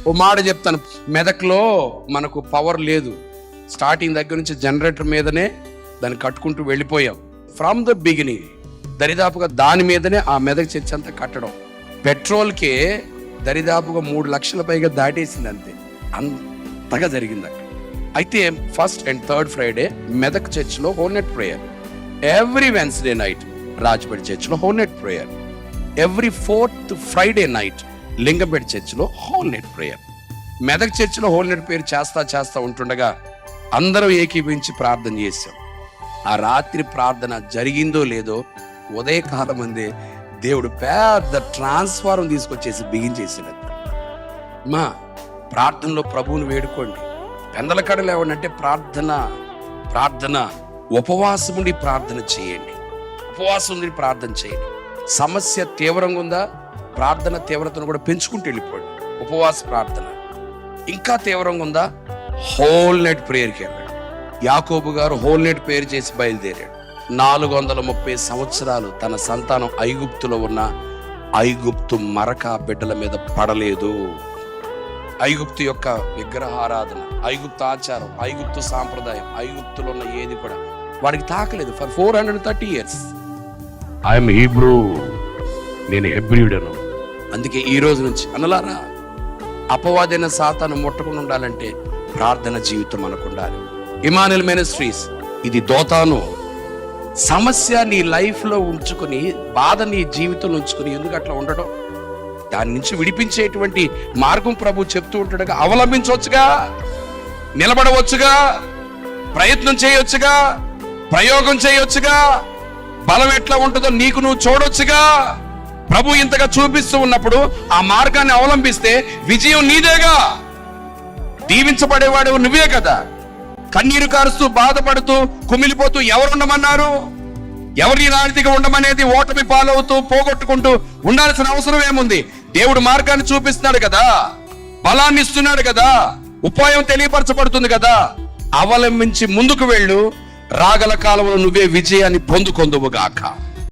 ఓ మాట చెప్తాను, మెదక్లో మనకు పవర్ లేదు. స్టార్టింగ్ దగ్గర నుంచి జనరేటర్ మీదనే దాన్ని కట్టుకుంటూ వెళ్ళిపోయాం. ఫ్రమ్ ద బిగినింగ్ దరిదాపుగా దాని మీదనే ఆ మెదక్ చర్చ్ అంతా కట్టడం. పెట్రోల్కే దరిదాపుగా 3 లక్షల పైగా దాటేసింది, అంతే. అంతగా జరిగింది అక్కడ. అయితే first and third Friday Medak చర్చ్లో whole night prayer, every Wednesday night Rajapeta చర్చ్లో whole night prayer, every 4th Friday night Lingampeta చర్చ్లో హోల్ నైట్ ప్రేయర్. మెదక్ చర్చ్లో హోల్ నైట్ ప్రేయర్ చేస్తా ఉంటుండగా అందరం ఏకీభవించి ప్రార్థన చేశాం. ఆ రాత్రి ప్రార్థన జరిగిందో లేదో ఉదయకాలం అందే దేవుడు పెద్ద ట్రాన్స్ఫార్మర్ తీసుకొచ్చేసి బిగించేసాడు. మా ప్రార్థనలో ప్రభువుని వేడుకోండి. పెందల కడలు ఏమనంటే ప్రార్థన ఉపవాసం ఉండి ప్రార్థన చేయండి. ఉపవాసం ఉండి ప్రార్థన చేయండి. సమస్య తీవ్రంగా ఉందా, ప్రార్థన తీవ్రతను కూడా పెంచుకుంటూ వెళ్ళిపోండి. ఉపవాస ప్రార్థన ఇంకా తీవ్రంగా ఉందా, హోల్ నైట్ ప్రేయర్కి వెళ్ళండి. యాకోబు గారు హోల్ నైట్ ప్రేయర్ చేసి బయలుదేరాడు. 430 సంవత్సరాలు తన సంతానం ఐగుప్తులో ఉన్న ఐగుప్తు మరక బిడ్డల మీద పడలేదు. ఐగుప్తు యొక్క విగ్రహారాధన, ఐగుప్తు ఆచారం, ఐగుప్తు సాంప్రదాయం, ఐగుప్తులో ఉన్న ఏది కూడా వాడికి తాకలేదు ఫర్ 430 years. ఐఎమ్ హీబ్రూ, నేను హెబ్రీయుడను. అందుకే ఈ రోజు నుంచి అన్నలారా, అపవాదైన సాతాను ముట్టకుండా ఉండాలంటే ప్రార్థన జీవితం మనకు ఉండాలి. ఇమానుయేల్ మినిస్ట్రీస్ ఇది దోతాను. సమస్య నీ లైఫ్లో ఉంచుకుని, బాధ నీ జీవితంలో ఉంచుకుని ఎందుకు అట్లా ఉండడం? దాని నుంచి విడిపించేటువంటి మార్గం ప్రభు చెప్తూ ఉంటాడుగా. అవలంబించవచ్చుగా, నిలబడవచ్చుగా, ప్రయత్నం చేయొచ్చుగా, ప్రయోగం చేయొచ్చుగా, బలం ఎట్లా ఉంటుందో నీకు నువ్వు చూడొచ్చుగా. ప్రభు ఇంతగా చూపిస్తూ ఉన్నప్పుడు ఆ మార్గాన్ని అవలంబిస్తే విజయం నీదేగా. దీవించబడేవాడు నువ్వే కదా. కన్నీరు కారుస్తూ బాధపడుతూ కుమిలిపోతూ ఎవరుండమన్నారు? ఎవరి రాణితిగా ఉండమనేది ఓటమి పాలవుతూ పోగొట్టుకుంటూ ఉండాల్సిన అవసరం ఏముంది? దేవుడు మార్గాన్ని చూపిస్తున్నాడు కదా, బలాన్ని ఇస్తున్నాడు కదా, ఉపాయం తెలియపరచబడుతుంది కదా. అవలంబించి ముందుకు వెళ్ళు. రాగల కాలంలో నువ్వే విజయాన్ని పొందుకొందువుగాక.